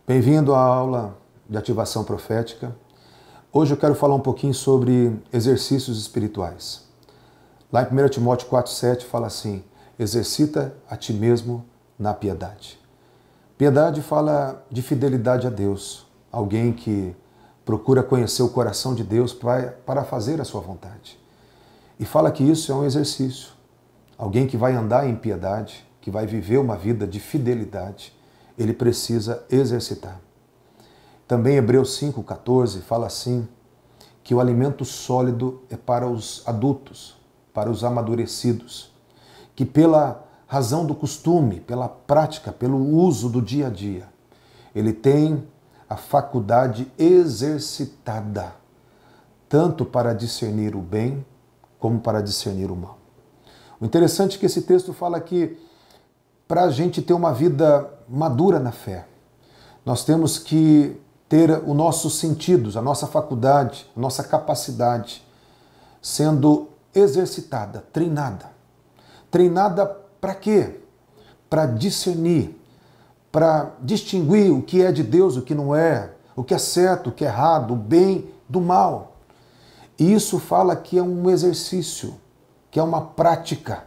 Bem-vindo à aula de ativação profética. Hoje eu quero falar um pouquinho sobre exercícios espirituais. Lá em 1 Timóteo 4,7 fala assim: exercita a ti mesmo na piedade. Piedade fala de fidelidade a Deus, alguém que procura conhecer o coração de Deus para fazer a sua vontade. E fala que isso é um exercício. Alguém que vai andar em piedade, que vai viver uma vida de fidelidade, ele precisa exercitar. Também Hebreus 5,14 fala assim, que o alimento sólido é para os adultos, para os amadurecidos, que pela razão do costume, pela prática, pelo uso do dia a dia, ele tem a faculdade exercitada, tanto para discernir o bem, como para discernir o mal. O interessante é que esse texto fala que para a gente ter uma vida madura na fé, nós temos que ter os nossos sentidos, a nossa faculdade, a nossa capacidade sendo exercitada, treinada. Treinada para quê? Para discernir, para distinguir o que é de Deus, o que não é, o que é certo, o que é errado, o bem do mal. E isso fala que é um exercício, que é uma prática,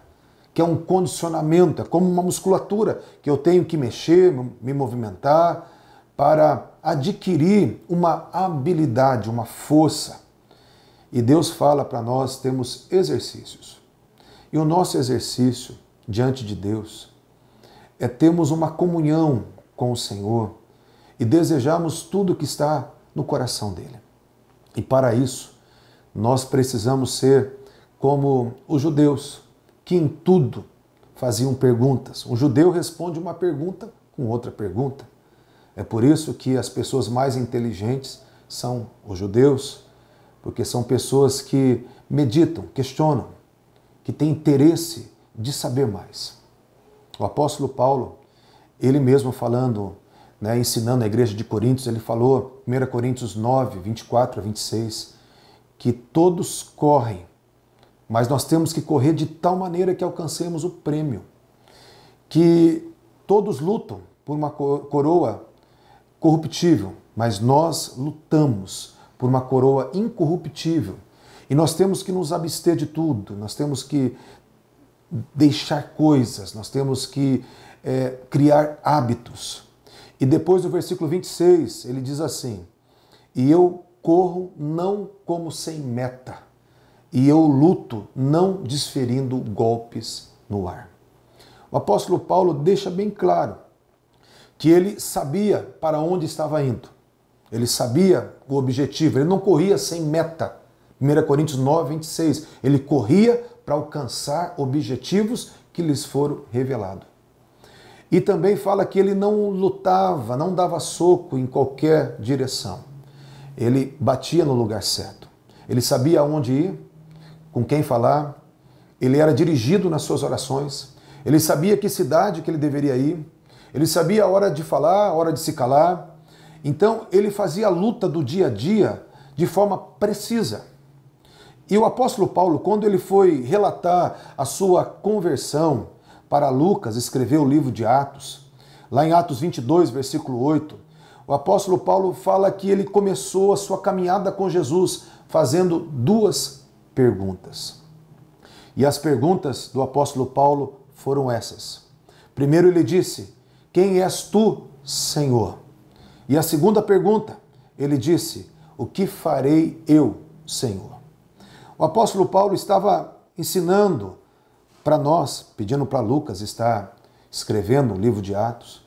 que é um condicionamento, é como uma musculatura que eu tenho que mexer, me movimentar para adquirir uma habilidade, uma força. E Deus fala para nós termos exercícios. E o nosso exercício diante de Deus é termos uma comunhão com o Senhor e desejarmos tudo que está no coração dele. E para isso, nós precisamos ser como os judeus, que em tudo faziam perguntas. Um judeu responde uma pergunta com outra pergunta. É por isso que as pessoas mais inteligentes são os judeus, porque são pessoas que meditam, questionam, que têm interesse de saber mais. O apóstolo Paulo, ele mesmo falando, ensinando a igreja de Coríntios, ele falou, 1 Coríntios 9, 24 a 26, que todos correm, mas nós temos que correr de tal maneira que alcancemos o prêmio. Que todos lutam por uma coroa corruptível, mas nós lutamos por uma coroa incorruptível. E nós temos que nos abster de tudo, nós temos que deixar coisas, nós temos que criar hábitos. E depois do versículo 26, ele diz assim: e eu corro não como sem meta, e eu luto não desferindo golpes no ar. O apóstolo Paulo deixa bem claro que ele sabia para onde estava indo. Ele sabia o objetivo, ele não corria sem meta. 1 Coríntios 9, 26. Ele corria para alcançar objetivos que lhes foram revelados. E também fala que ele não lutava, não dava soco em qualquer direção. Ele batia no lugar certo. Ele sabia aonde ir, com quem falar, ele era dirigido nas suas orações, ele sabia que cidade que ele deveria ir, ele sabia a hora de falar, a hora de se calar. Então ele fazia a luta do dia a dia de forma precisa. E o apóstolo Paulo, quando ele foi relatar a sua conversão para Lucas, escreveu o livro de Atos, lá em Atos 22, versículo 8, o apóstolo Paulo fala que ele começou a sua caminhada com Jesus fazendo duas perguntas. E as perguntas do apóstolo Paulo foram essas. Primeiro ele disse: quem és tu, Senhor? E a segunda pergunta, ele disse: o que farei eu, Senhor? O apóstolo Paulo estava ensinando para nós, pedindo para Lucas estar escrevendo o livro de Atos,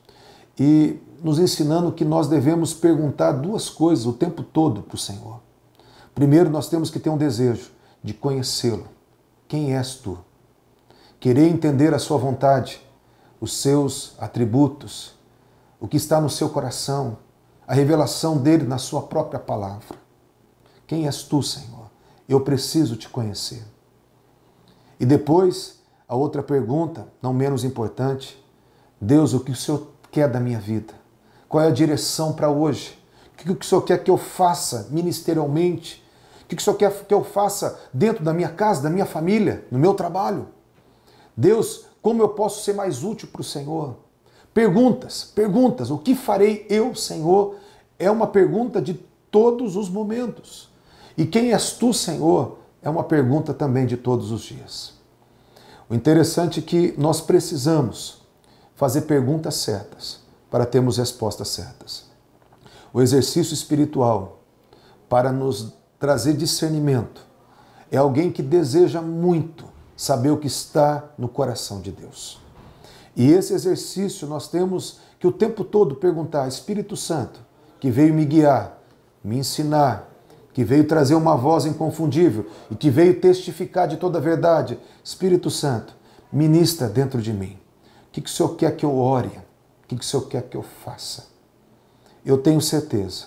e nos ensinando que nós devemos perguntar duas coisas o tempo todo para o Senhor. Primeiro, nós temos que ter um desejo de conhecê-lo. Quem és tu? Querer entender a sua vontade, os seus atributos, o que está no seu coração, a revelação dele na sua própria palavra. Quem és tu, Senhor? Eu preciso te conhecer. E depois, a outra pergunta, não menos importante: Deus, o que o Senhor quer da minha vida? Qual é a direção para hoje? O que o Senhor quer que eu faça ministerialmente? O que o Senhor quer que eu faça dentro da minha casa, da minha família, no meu trabalho? Deus, como eu posso ser mais útil para o Senhor? Perguntas, perguntas. O que farei eu, Senhor? É uma pergunta de todos os momentos. E quem és tu, Senhor? É uma pergunta também de todos os dias. O interessante é que nós precisamos fazer perguntas certas para termos respostas certas. O exercício espiritual para nos trazer discernimento é alguém que deseja muito saber o que está no coração de Deus. E esse exercício nós temos que o tempo todo perguntar: Espírito Santo, que veio me guiar, me ensinar, que veio trazer uma voz inconfundível e que veio testificar de toda a verdade. Espírito Santo, ministra dentro de mim. O que o Senhor quer que eu ore? O que o Senhor quer que eu faça? Eu tenho certeza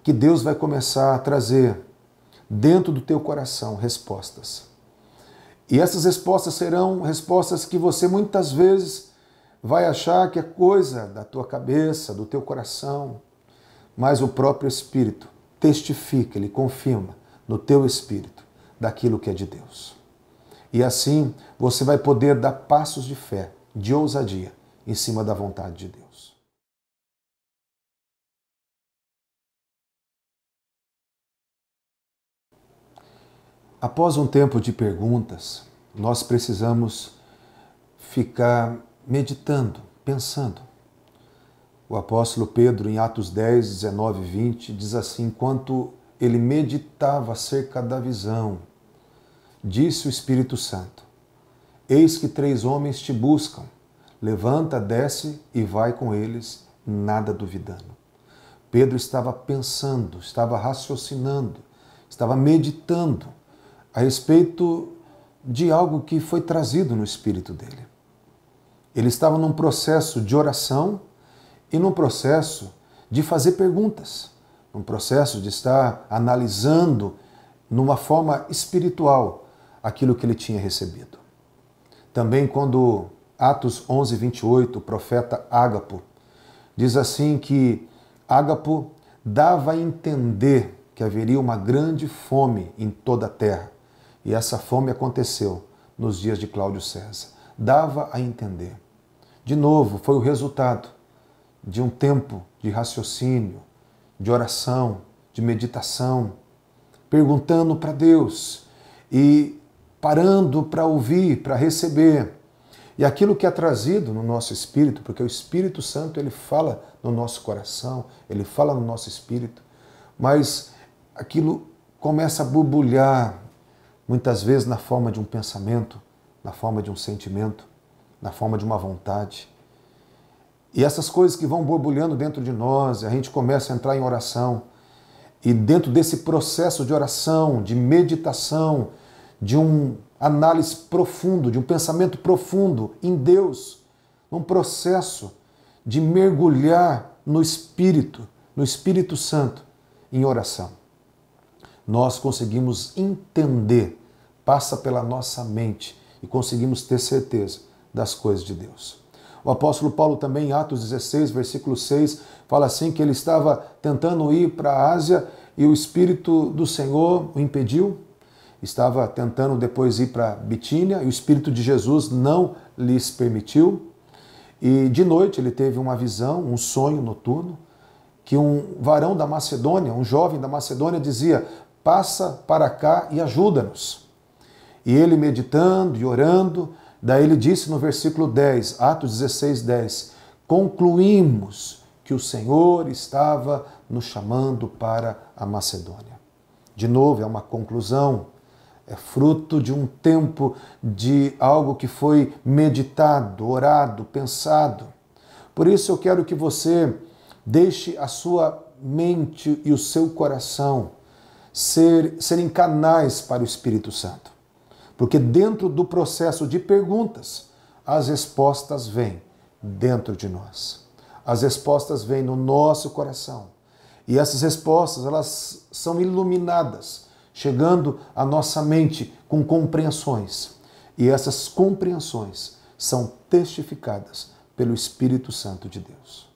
que Deus vai começar a trazer dentro do teu coração respostas. E essas respostas serão respostas que você muitas vezes vai achar que é coisa da tua cabeça, do teu coração, mas o próprio Espírito testifica, ele confirma no teu espírito daquilo que é de Deus. E assim você vai poder dar passos de fé, de ousadia, em cima da vontade de Deus. Após um tempo de perguntas, nós precisamos ficar meditando, pensando. O apóstolo Pedro, em Atos 10, 19 e 20, diz assim: enquanto ele meditava acerca da visão, disse o Espírito Santo: eis que 3 homens te buscam, levanta, desce e vai com eles, nada duvidando. Pedro estava pensando, estava raciocinando, estava meditando a respeito de algo que foi trazido no espírito dele. Ele estava num processo de oração e num processo de fazer perguntas, num processo de estar analisando numa forma espiritual aquilo que ele tinha recebido. Também quando Atos 11, 28, o profeta Ágapo, diz assim que Ágapo dava a entender que haveria uma grande fome em toda a terra. E essa fome aconteceu nos dias de Cláudio César. Dava a entender. De novo, foi o resultado de um tempo de raciocínio, de oração, de meditação, perguntando para Deus e parando para ouvir, para receber. E aquilo que é trazido no nosso espírito, porque o Espírito Santo ele fala no nosso coração, ele fala no nosso espírito, mas aquilo começa a borbulhar, muitas vezes na forma de um pensamento, na forma de um sentimento, na forma de uma vontade. E essas coisas que vão borbulhando dentro de nós, a gente começa a entrar em oração. E dentro desse processo de oração, de meditação, de um análise profundo, de um pensamento profundo em Deus, num processo de mergulhar no Espírito Santo, em oração, nós conseguimos entender, passa pela nossa mente e conseguimos ter certeza das coisas de Deus. O apóstolo Paulo também, em Atos 16, versículo 6, fala assim que ele estava tentando ir para a Ásia e o Espírito do Senhor o impediu. Estava tentando depois ir para Bitínia e o Espírito de Jesus não lhes permitiu. E de noite ele teve uma visão, um sonho noturno, que um varão da Macedônia, um jovem da Macedônia dizia: passa para cá e ajuda-nos. E ele meditando e orando, daí ele disse no versículo 10, Atos 16, 10, concluímos que o Senhor estava nos chamando para a Macedônia. De novo, é uma conclusão, é fruto de um tempo de algo que foi meditado, orado, pensado. Por isso eu quero que você deixe a sua mente e o seu coração serem canais para o Espírito Santo. Porque dentro do processo de perguntas, as respostas vêm dentro de nós. As respostas vêm no nosso coração. E essas respostas, elas são iluminadas, chegando à nossa mente com compreensões. E essas compreensões são testificadas pelo Espírito Santo de Deus.